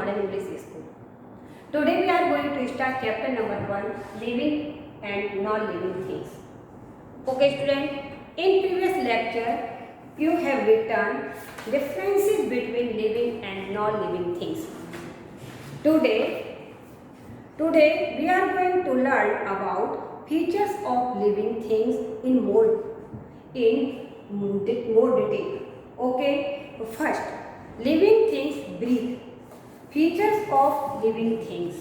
Modern English School. Today we are going to start chapter number 1, living and non-living things. Okay student, in previous lecture you have written differences between living and non-living things. Today we are going to learn about features of living things in more detail. Okay, first, living things breathe. Features of living things.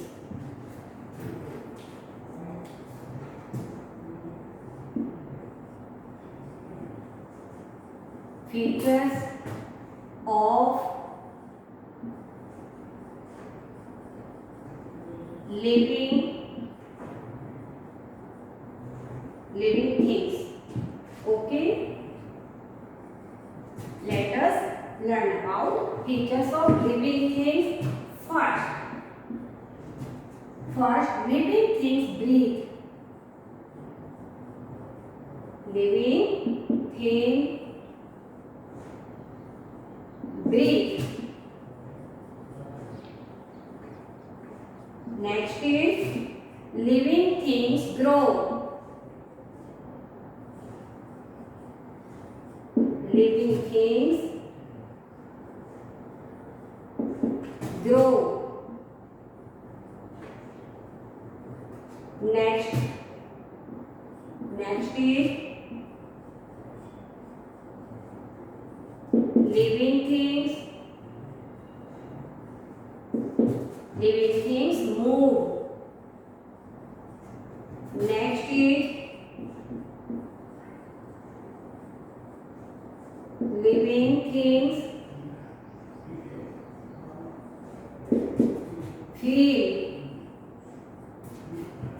Features of living things. Okay, let us learn about features of living things. First, living things breathe. Living things breathe. Next is living things grow. Living things grow. Next is living things move. Next is living things feel.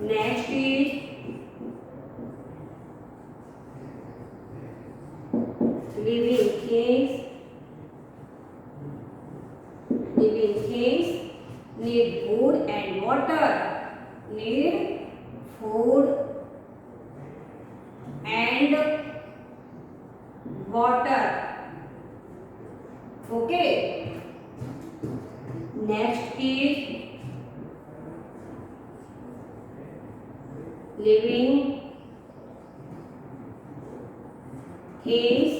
Next is living things need food and water. Need food and water. Okay. Next is living things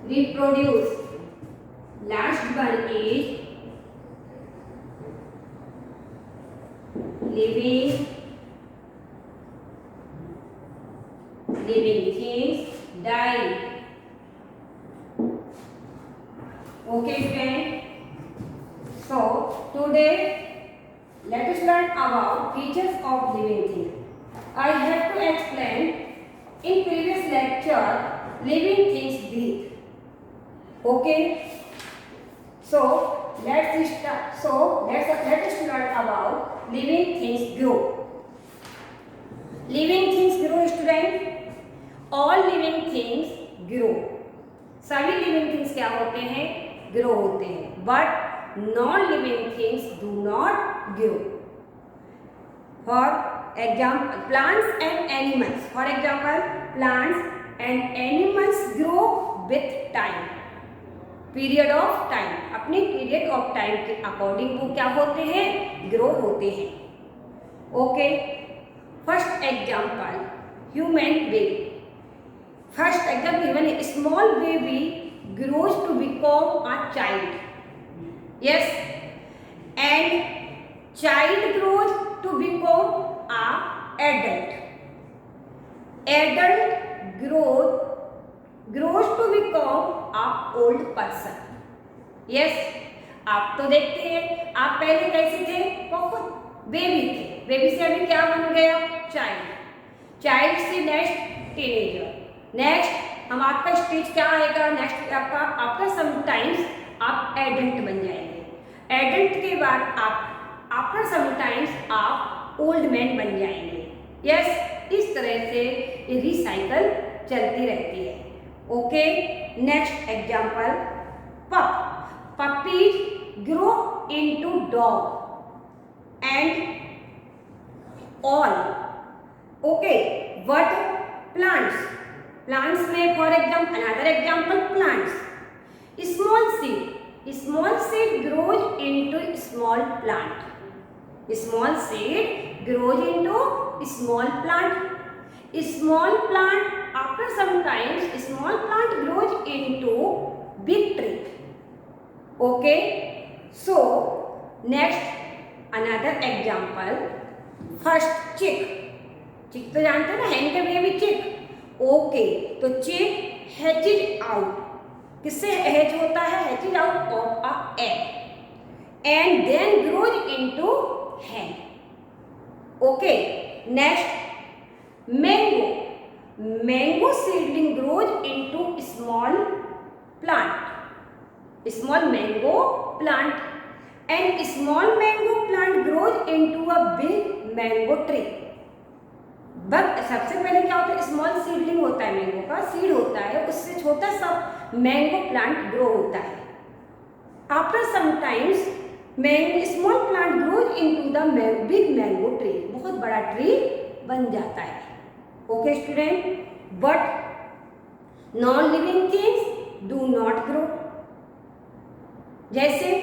reproduce. Last one is living things die. Okay friend, so today let us learn about features of living things. I have to explain in previous lecture living things breathe. Okay, so let us learn about living things grow. Living things grow student. All living things grow. सभी living things क्या होते हैं? Grow होते हैं. But non-living things do not grow. For example, plants and animals. For example, plants and animals grow with time. Period of time. अपने period of time के according वो क्या होते हैं? Grow होते हैं. Okay. First example, human baby. First example, when a small baby grows to become a child. Yes. And child grows to become a adult. Adult grows to become a old person. Yes. आप तो देखते हैं, आप पहले कैसे थे? बहुत baby थे. बेबी से अभी क्या बन गया? चाइल्ड. चाइल्ड से नेक्स्ट टीनेजर. नेक्स्ट हम आपका स्टेज क्या आएगा? नेक्स्ट आपका समटाइम्स आप एडल्ट बन जाएंगे. एडल्ट के बाद आप आफ्टर समटाइम्स आप ओल्ड मैन बन जाएंगे. यस, इस तरह से ये रिसाइकल चलती रहती है. Okay, next example, pup. Puppies grow into dog and all. Okay, but plants plants में for example, another example plants, small seed grows into small plant. Small seed grows into small plant. Small plant, after some time, small plant grows into big tree. Okay. So next another example. First chick. चिक तो जानते हो ना, hen का baby चिक. Okay, तो चिक हैचेज out. किससे हैच होता है? Hatches out of a egg and then grows into hen. Okay, next mango. Mango seedling grows into small plant. Small mango plant and small mango plant grows into a big mango tree. But सबसे पहले क्या होता है? Small seedling होता है, mango का seed होता है, उससे छोटा सा मैंगो प्लांट ग्रो होता है. After some times small plant grows into the big mango tree. बहुत बड़ा ट्री बन जाता है. Okay student, but non living things do not grow. जैसे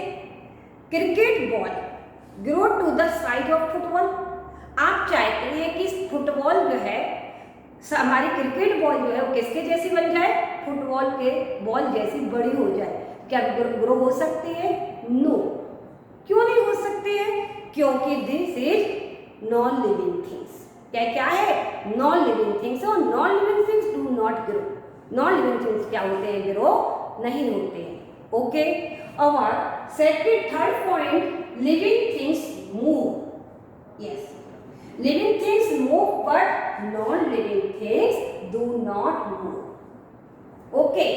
cricket ball grow to the size of football. आप चाहते हैं कि फुटबॉल जो है, हमारी क्रिकेट बॉल जो है वो किसके जैसी बन जाए? फुटबॉल के बॉल जैसी बड़ी हो जाए. क्या ग्रो हो सकती है? नो. क्यों नहीं हो सकती है? क्योंकि this is non living things. क्या है? Non living things. और non living things do not grow. Non living things क्या होते हैं? ग्रो नहीं होते हैं. ओके, और second third point, living things move. Yes, living things move but non-living things do not move. Okay,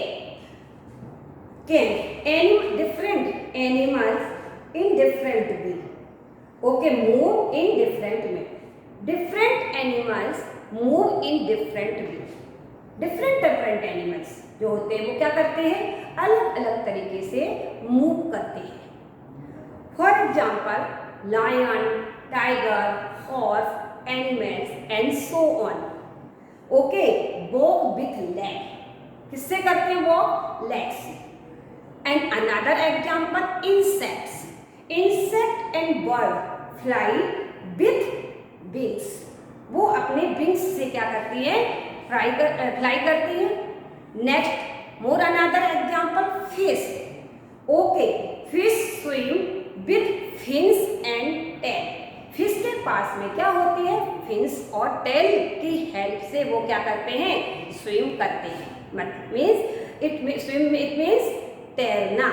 different animals in different way. Okay, move in different way. Different animals move in different way. different animals जो होते हैं वो क्या करते हैं? अलग अलग तरीके से मूव करते हैं. For example lion, tiger, horse, animals and so on. Okay, walk with leg. किससे करते हैं वॉक? लेग से. And another example insects. Insect and bird fly with wings. वो अपने विंग्स से क्या करती है? फ्लाई करती है. Next more another example fish. Okay, fish swim with fins and tail. Fish के पास में क्या होती है? फिन्स और टेल की हेल्प से वो क्या करते हैं? स्विम करते हैं. इट मीन्स तैरना.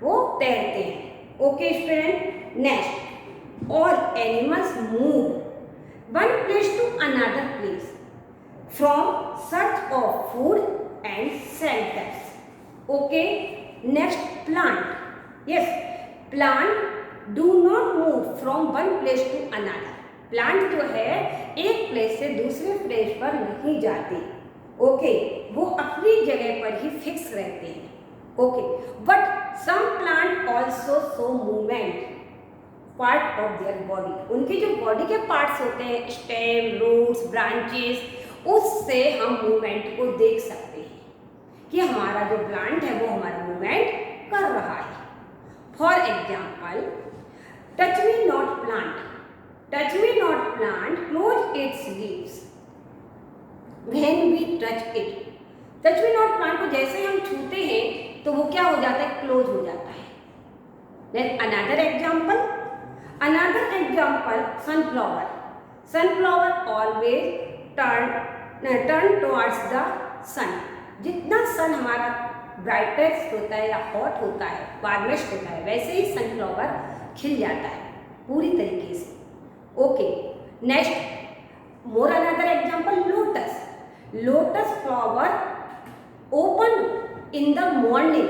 वो तैरते हैं. Okay student, next all animals move one place to another place from search of food and shelters. Okay, next plant. Yes, plant do not move from one place to another. Plant जो है एक place से दूसरे place पर नहीं जाते. Okay, वो अपनी जगह पर ही फिक्स रहते हैं. Okay, but some plant also show movement part of their body. उनकी जो बॉडी के पार्ट्स होते हैं, स्टेम, रूट्स, ब्रांचेस, उससे हम मूवमेंट को देख सकते हैं कि हमारा जो प्लांट है वो हमारा मूवमेंट कर रहा है. For example touch me not plant. Touch me not plant close its leaves when we touch it. Touch me not plant को जैसे हम छूते हैं तो वो क्या हो जाता है? क्लोज हो जाता है. Then another example sunflower. Sunflower always turn towards the sun. जितना सन हमारा ब्राइटेस्ट होता है या हॉट होता है, वार्मेस्ट होता है, वैसे ही सनफ्लावर खिल जाता है पूरी तरीके से. Okay, next more another example lotus. Lotus flower open in the morning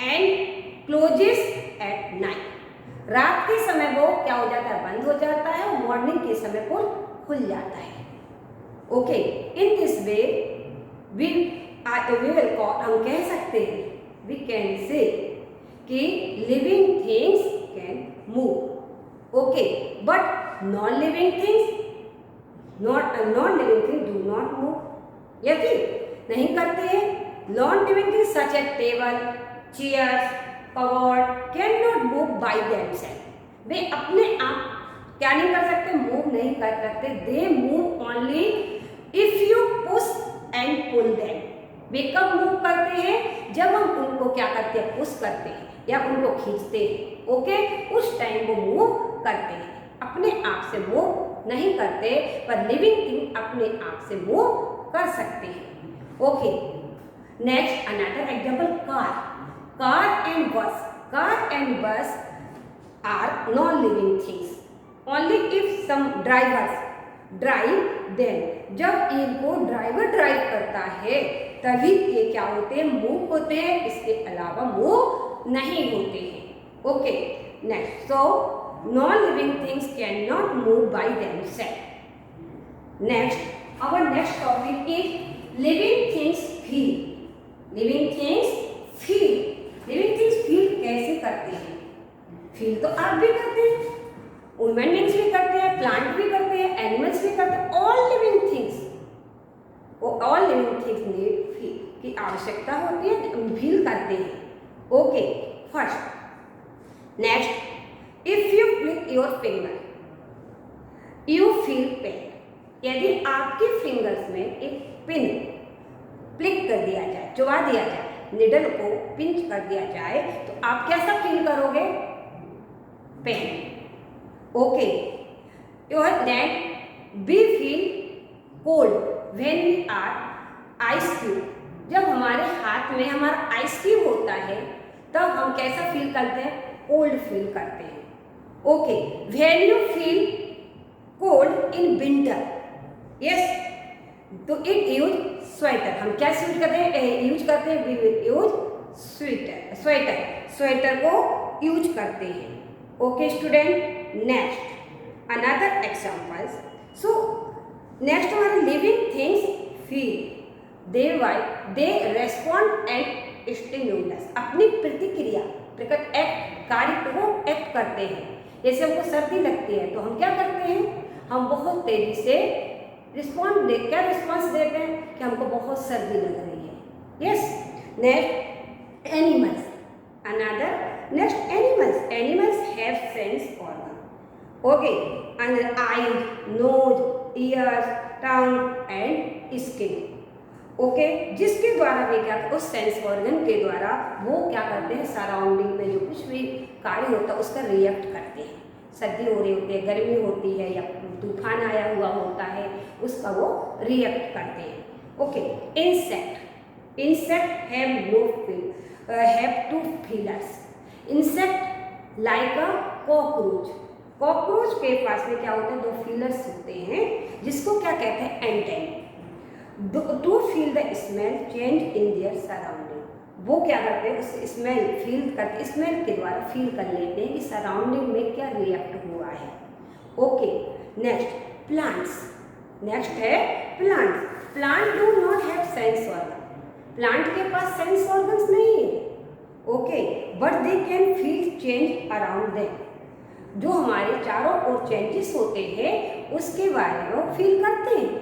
and closes at night. रात के समय वो क्या हो जाता है? बंद हो जाता है, और मॉर्निंग के समय को खुल जाता है. Okay, in this way we will call, हम कह सकते हैं, वी कैन से कि living things can move. Okay, but non living things do not move. यदि non living things such as table, chairs, cupboard can not move by themselves. वे अपने आप क्या नहीं कर सकते, मूव नहीं कर सकते। They move only if you push and pull them. वे कब मूव करते हैं, जब हम उनको क्या करते हैं, पुश करते हैं या उनको खींचते हैं। ओके, उस टाइम वो मूव करते हैं, अपने आप से मूव नहीं करते, पर लिविंग थिंग अपने आप से मूव कर सकते हैं। Okay, next another example, car and bus. Car and bus are non living things only if some drivers drive them. जब इनको ड्राइवर ड्राइव करता है तभी ये क्या होते हैं, मूव होते हैं, इसके अलावा मूव नहीं होते हैं। Okay, next, so non living things can not move by themselves. Next, our next topic is living things feel. Living things feel. Living things feel कैसे करते हैं? फील तो आप भी करते हैं, ह्यूमन बींग्स भी करते हैं, प्लांट भी करते हैं, एनिमल्स भी करते हैं। All living things need feel की आवश्यकता होती है, फील करते हैं। Okay, first, next, if you flick your finger you feel pain. यदि आपके फिंगर्स में एक पिन फ्लिक कर दिया जाए, चुबा दिया जाए, निडल को पिंच कर दिया जाए, तो आप कैसा फील करोगे? Pain. Okay, your neck we feel cold when we are ice cube. जब हमारे हाथ में हमारा आइस क्यूब होता है तब हम कैसा फील करते हैं? कोल्ड फील करते हैं। Okay, when you feel cold in winter, yes, तो इट यूज स्वेटर। हम क्या यूज करते हैं? यूज करते हैं, we will use sweater. Sweater को यूज करते हैं। Okay student, next another examples. So next हमारे living things feel, they respond and stimulus. अपनी प्रतिक्रिया कार्य को एक्ट करते हैं। जैसे हमको सर्दी लगती है तो हम क्या करते हैं? हम बहुत तेजी से क्या रिस्पॉन्स देते हैं कि हमको बहुत सर्दी लग रही है। Yes, next animals, another next animals have sense organ. Okay, under eyes, nose, ears, tongue and skin. Okay, जिसके द्वारा वे क्या, उस सेंस ऑर्गन के द्वारा वो क्या करते हैं, सराउंडिंग में जो कुछ भी कार्य होता है उसका रिएक्ट करते हैं। सर्दी हो रही होती है, गर्मी होती है या तूफान आया हुआ होता है, उसका वो रिएक्ट करते हैं। Okay, insect have two feelers. Insect like a cockroach के पास में क्या होता है? 2 फीलर्स होते हैं, जिसको क्या कहते हैं? Antenna. To feel the smell change in their surrounding. वो क्या करते हैं? उस स्मेल फील करते, स्मेल के द्वारा फील कर लेते हैं कि सराउंडिंग में क्या रिएक्ट हुआ है। Okay, next plants. नेक्स्ट है plant do not have sense organ. Plant के पास सेंस ऑर्गन्स नहीं है। Okay, but they can feel change around them. जो हमारे चारों ओर चेंजेस होते हैं उसके बारे में वो फील करते हैं।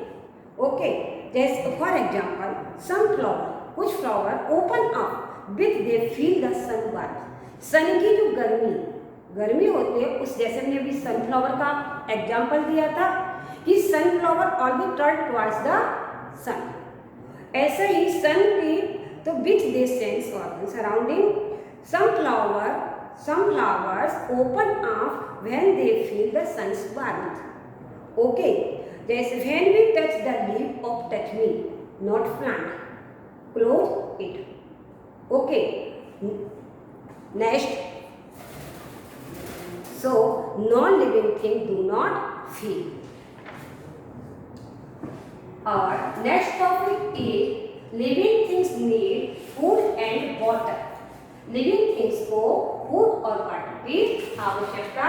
ओके, जैसे फॉर एग्जाम्पल सम फ्लावर, कुछ flower open up with they feel the sun warm. Sun की जो गर्मी होती है, उस जैसे मैंने अभी सनफ्लावर का एग्जाम्पल दिया था कि sunflower always turn towards the sun. ऐसे ही सन की तो which they sense organ surrounding some flowers open up when they feel the sun's warmth. Okay, जैसे when we touch the leaf of touch me, not plant, close it. Okay, next, so non-living things do not feel. Our next topic is living things need food and water. Living things को food और water की आवश्यकता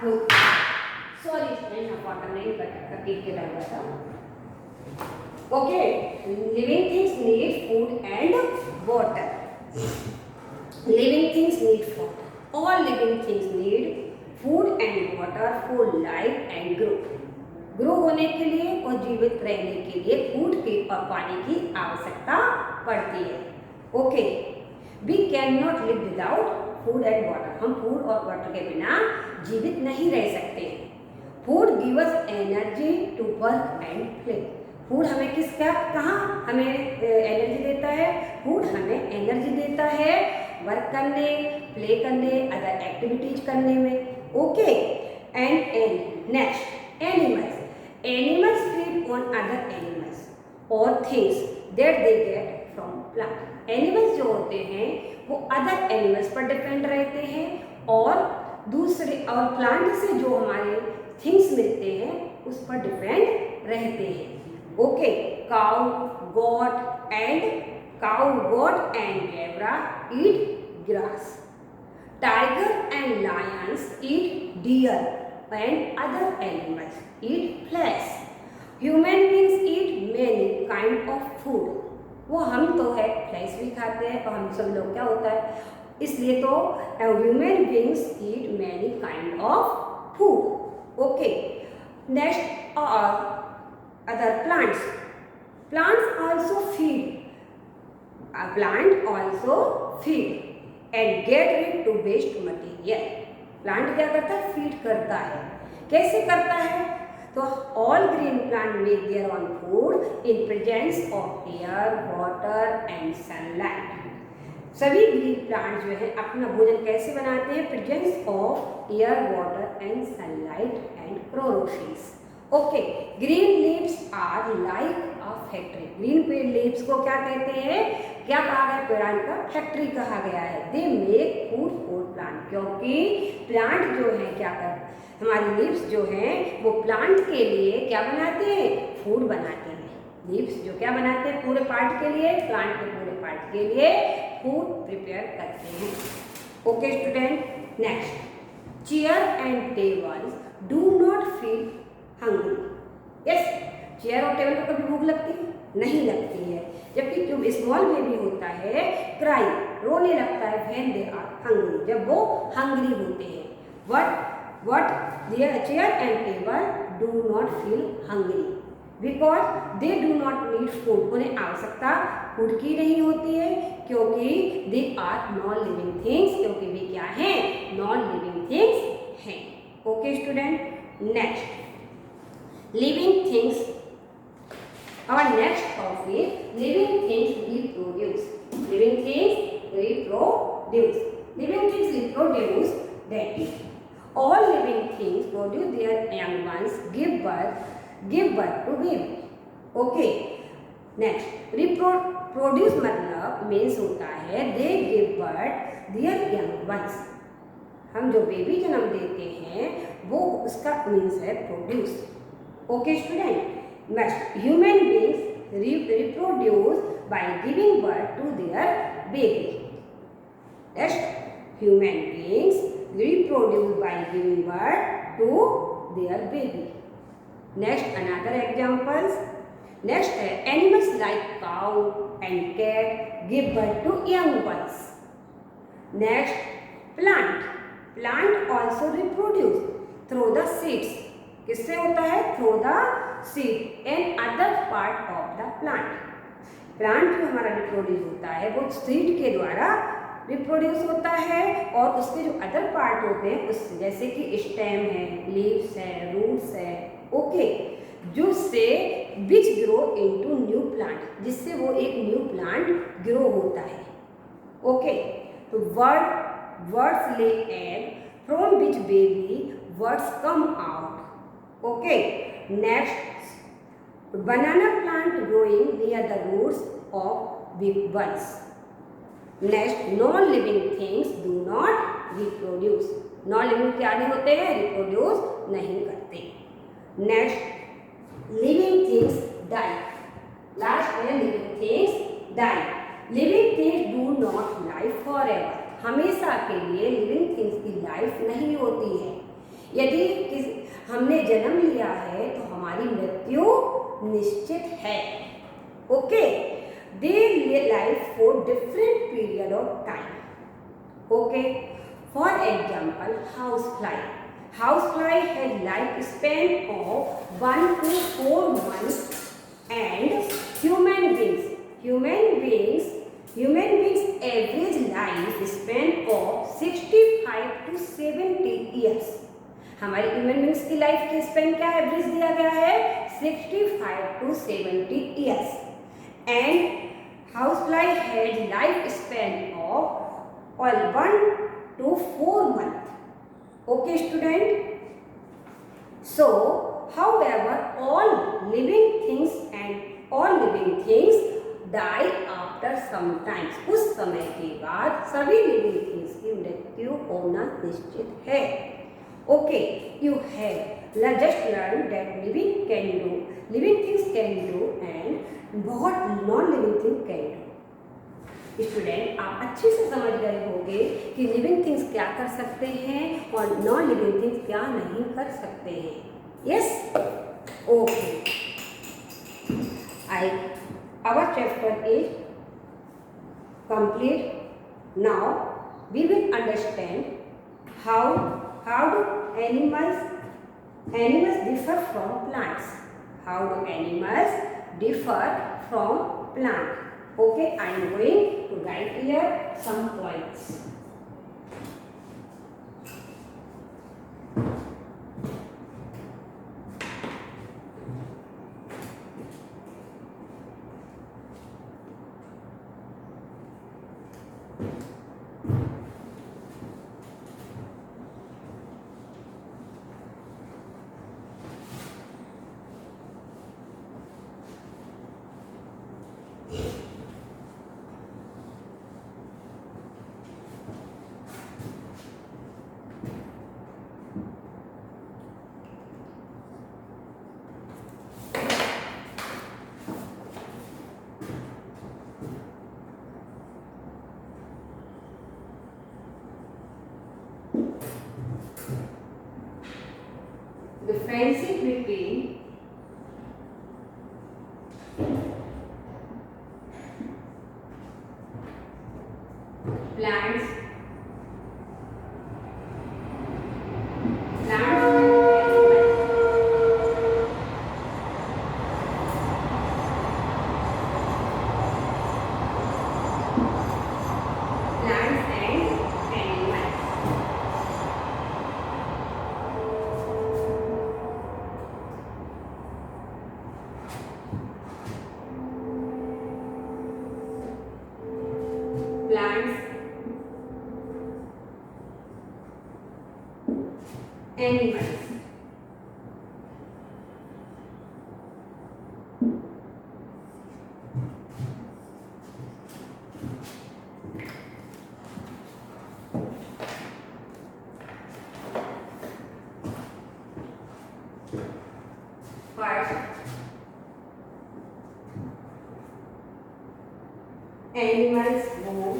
होती है। Sorry student, water नहीं कटा टिक के लगा था। Okay, living things need food and water. Living things need food. All living things need food and water for life and grow होने के लिए और जीवित रहने के लिए फूड की और पानी की आवश्यकता पड़ती है। Okay, we can not live without food and water, हम फूड और वाटर के बिना जीवित नहीं रह सकते। Food give us energy to work and play, food हमें कहाँ हमें एनर्जी देता है? फूड हमें एनर्जी देता है वर्क करने, प्ले करने, अदर एक्टिविटीज करने में। Okay, and next animals feed on other animals और things that they get from plant. Animals जो होते हैं वो अदर एनिमल्स पर डिपेंड रहते हैं और प्लांट से जो हमारे थिंग्स मिलते हैं उस पर डिपेंड रहते हैं। Okay, cow goat and zebra eat grass, tiger and lions eat deer and other animals eat flesh. Human beings eat many kind of food. वो हम तो है फ्लैश भी खाते हैं और हम सब लोग क्या होता है, इसलिए तो human beings eat many kind of food. Okay, next other plants also feed, plant also feed and get rid to waste material. Plant क्या करता है? फीड करता है। कैसे करता है? तो all green plant make their own food in presence of air, water and sunlight. सभी ग्रीन प्लांट जो है अपना भोजन कैसे बनाते हैं? Presence of air, water and sunlight and chlorophylls. Okay, green leaves are like a factory. Green पेड़ leaves को क्या कहते हैं? क्या कहा गया? पेड़ां का फैक्ट्री कहा गया है। They make food for plant, क्योंकि प्लांट जो है क्या कर, हमारी लीव्स जो हैं वो प्लांट के लिए क्या बनाते हैं? फूड बनाते हैं। लीव्स जो क्या बनाते हैं? पूरे पार्ट के लिए, प्लांट के पूरे पार्ट के लिए फूड प्रिपेयर करते हैं। Okay student, next, chair and tables do not feel hungry. Yes, chair और टेबल पर कभी भूख लगती है? नहीं लगती है। जबकि जो स्मॉल बेबी होता है क्राई, रोने लगता है व्हेन दे आर हंग्री, जब वो हंग्री होते हैं। What their chair and table do not feel hungry because they do not need food. उन्हें आवश्यकता फूड की नहीं होती है क्योंकि they are non living things, क्योंकि वे क्या हैं? non living things हैं। Okay student, next living things. Our next topic, living things reproduce. Living things reproduce. Living things reproduce, that is, all living things produce their young ones, give birth to baby. Okay, next, reproduce मतलब means होता है they give birth their young ones. हम जो baby जन्म देते हैं वो उसका मीन्स है produce. Okay student, next, human beings reproduce by giving birth to their baby. Next, human beings reproduce by giving birth to their baby. Next, another examples. Next, animals like cow and cat give birth to young ones. Next, plant also reproduce through the seeds. किससे होता है? Through the seed and other part of the plant. Plant जो हमारा reproduce होता है वो seed के द्वारा रिप्रोड्यूस होता है और उसके जो अदर पार्ट होते हैं उससे, जैसे कि स्टेम है, लीव्स है, रूट्स है। ओके, जिससे which grow into new plant, जिससे वो एक न्यू प्लांट ग्रो होता है। ओके, तो words lay egg from which baby words come out. Okay, next, banana plant growing near the roots of big ones. Next, non living things do not reproduce. Non living क्या नहीं होते हैं? Reproduce नहीं करते। Next, living things die. Last है living things die. Living things do not life forever. हमेशा के लिए लिविंग थिंग्स की लाइफ नहीं होती है। यदि हमने जन्म लिया है तो हमारी मृत्यु निश्चित है। Okay, they live for different period of time. Okay, for example, housefly has lifespan of 1 to 4 months and human beings Human beings average life span of 65 to 70 years. हमारे ह्यूमन बींग्स की लाइफ की span क्या average दिया गया है 65 to 70 years and house fly has life span of 1 to 4 months. Okay student, so however all living things die after some time. कुछ समय के बाद सभी लिविंग थिंग्स की मृत्यु होना निश्चित है. Okay, you have just learned that living things can do and what non-living things can do. Student आप अच्छे से समझ गए होंगे कि लिविंग थिंग्स क्या कर सकते हैं और नॉन लिविंग थिंग्स क्या नहीं कर सकते हैं. Yes, okay. Our chapter is complete. Now we will understand how do animals differ from plants. How do animals differ from plants? Okay, I am going to write here some points. The friendship between plants and animals. Plants and animals. Plants, animals. First, animals move.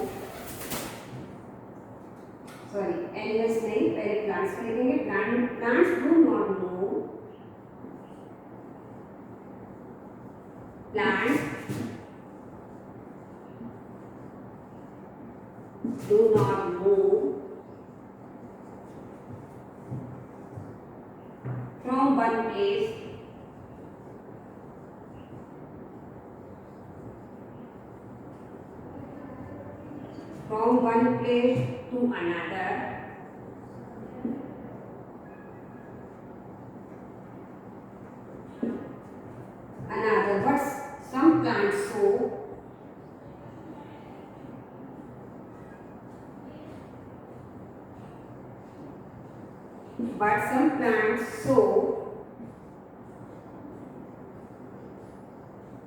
Animals नहीं, पहले plants को लिखेंगे. Plants do not move. Plants do not move from one place to another. But some plants show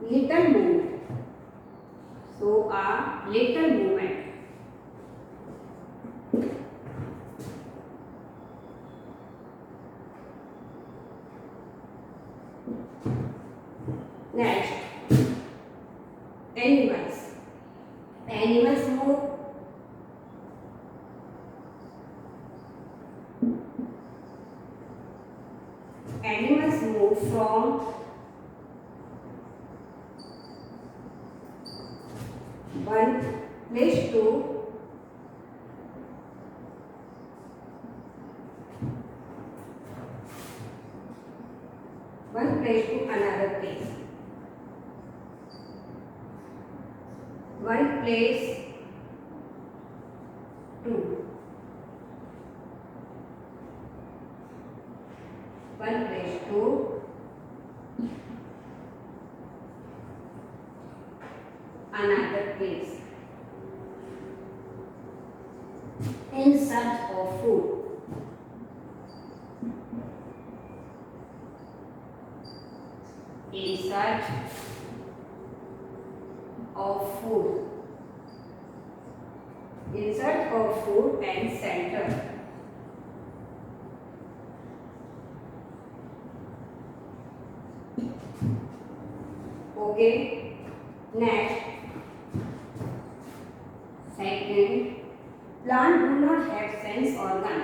little movement. So a little movement. Next, animals. Animals move. Animals move from one place to another place. 1 place 2. 1 place 2. Another place. In search of food. In search of food. In search of food and center. Okay. Next. Second. Plant do not have sense organ.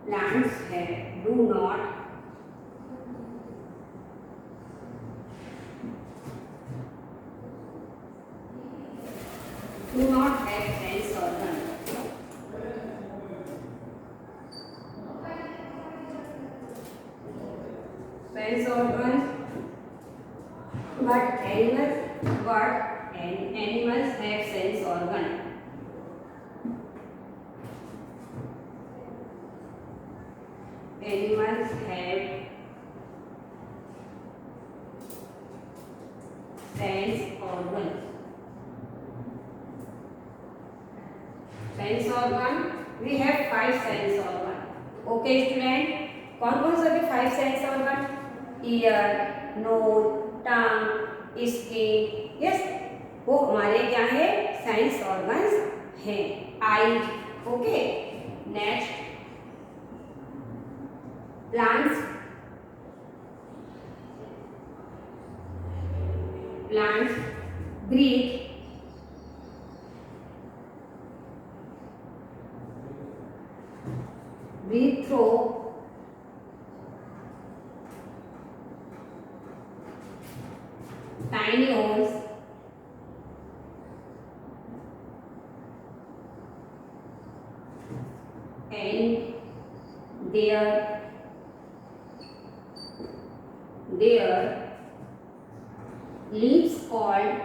Plants do not have sense organ. Sense organs, but animals have sense organ. Animals have sense organ. Sense organ, we have 5 sense organ. Okay student, कौन से भी 5 sense organ? Year, knows, टंग, skin, yes, वो हमारे क्या है? Sense organs हैं. Eyes. Okay. Next. Plants breathe through tiny holes and their leaves called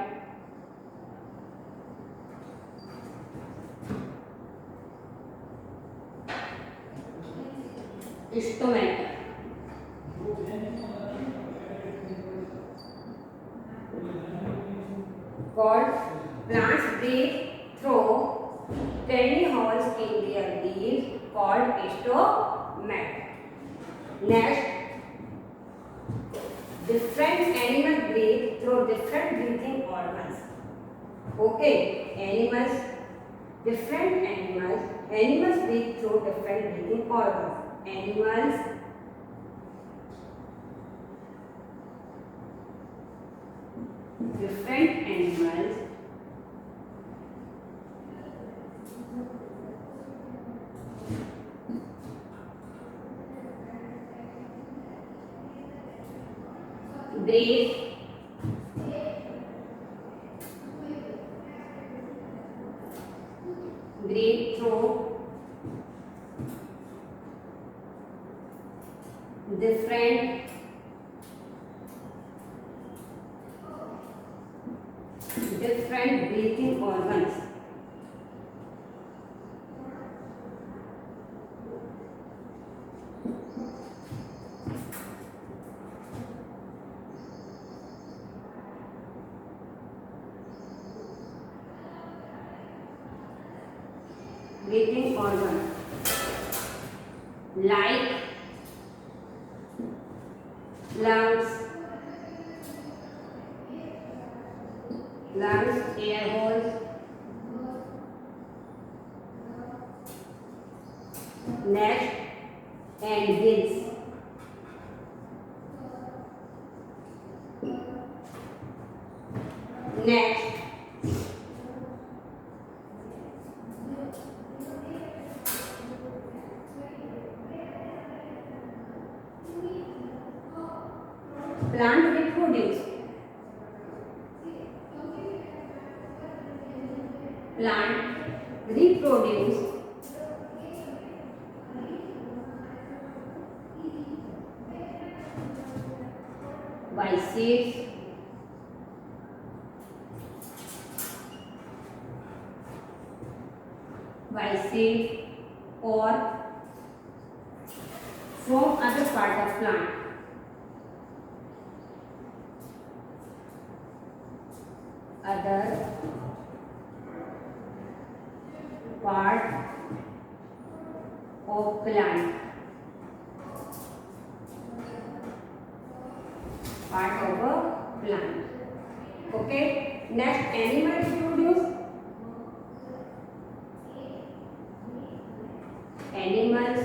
stomata. Called plants breathe through tiny holes in their leaves called stomata. Next, different animals breathe through different breathing organs. Okay, different animals breathe through different breathing organs. Different animals breathe through different breathing organs. Breathing organ like lungs, air holes, neck and gills. Next, plant reproduce. Plant reproduce by by seeds, or from other part of plant. Other part of plant. Part of a plant. Okay. Next, animals reproduce. Animals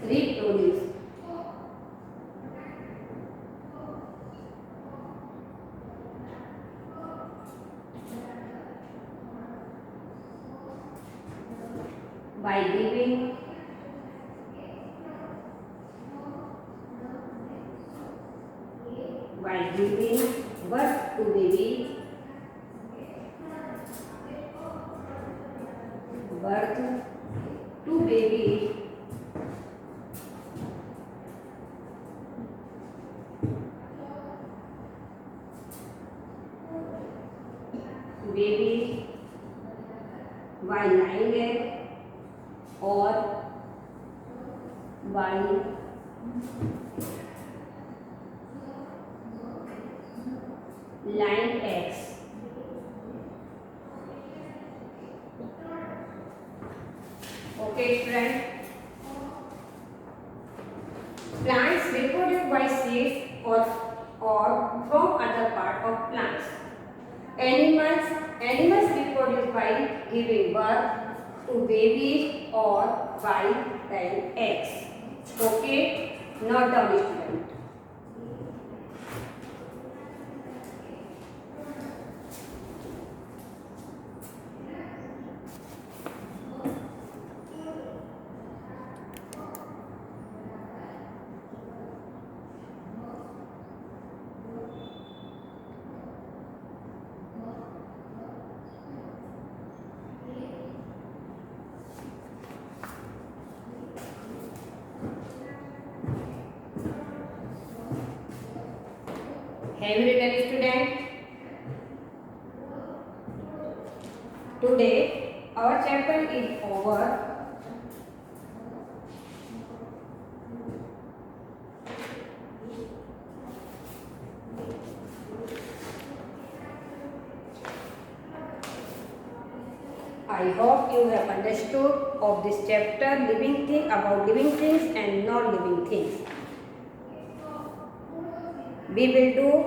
reproduce. By giving birth to babies, babies by laying egg or by laying eggs. Okay, friend. Plants reproduce by seeds or from other part of plants. Animals reproduce by giving birth to babies or by laying eggs. Okay, not down student. Have you written, student? Today our chapter is over. I hope you have understood of this chapter about living things and non-living things. We will do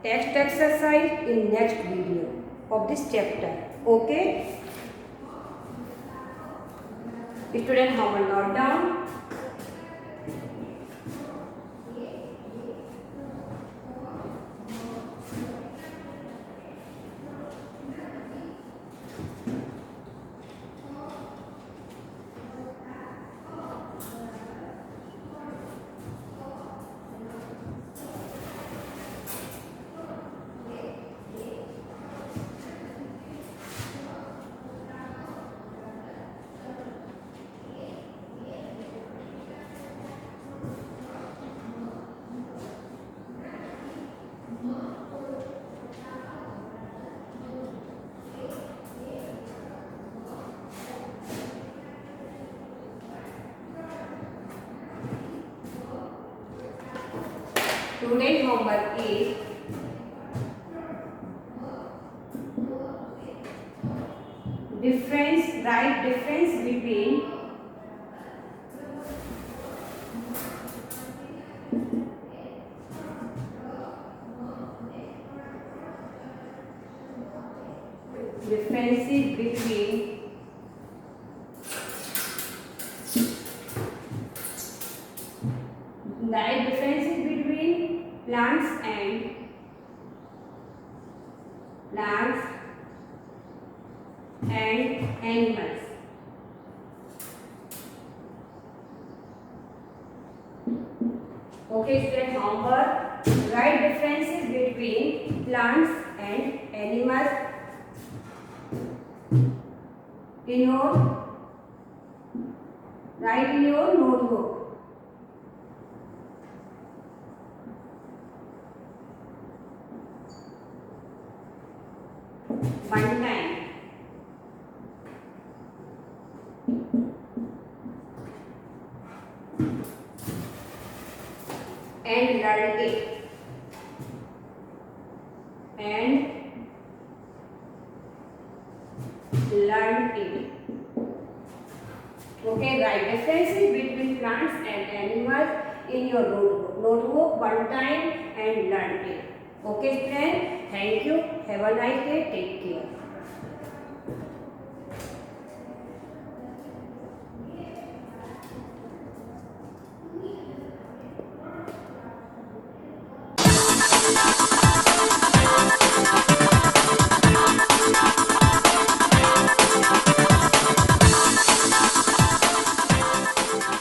text exercise in next video of this chapter. Okay? Student, homework note down. Today's homework is write difference between differences between plants and animals. Okay, student, homework. Write differences between plants and animals in your write in your notebook. One time. And learn it. And learn it. Okay, write differences between plants and animals in your notebook one time and learn it. Okay, friend. Thank you. Have a nice day. Take care.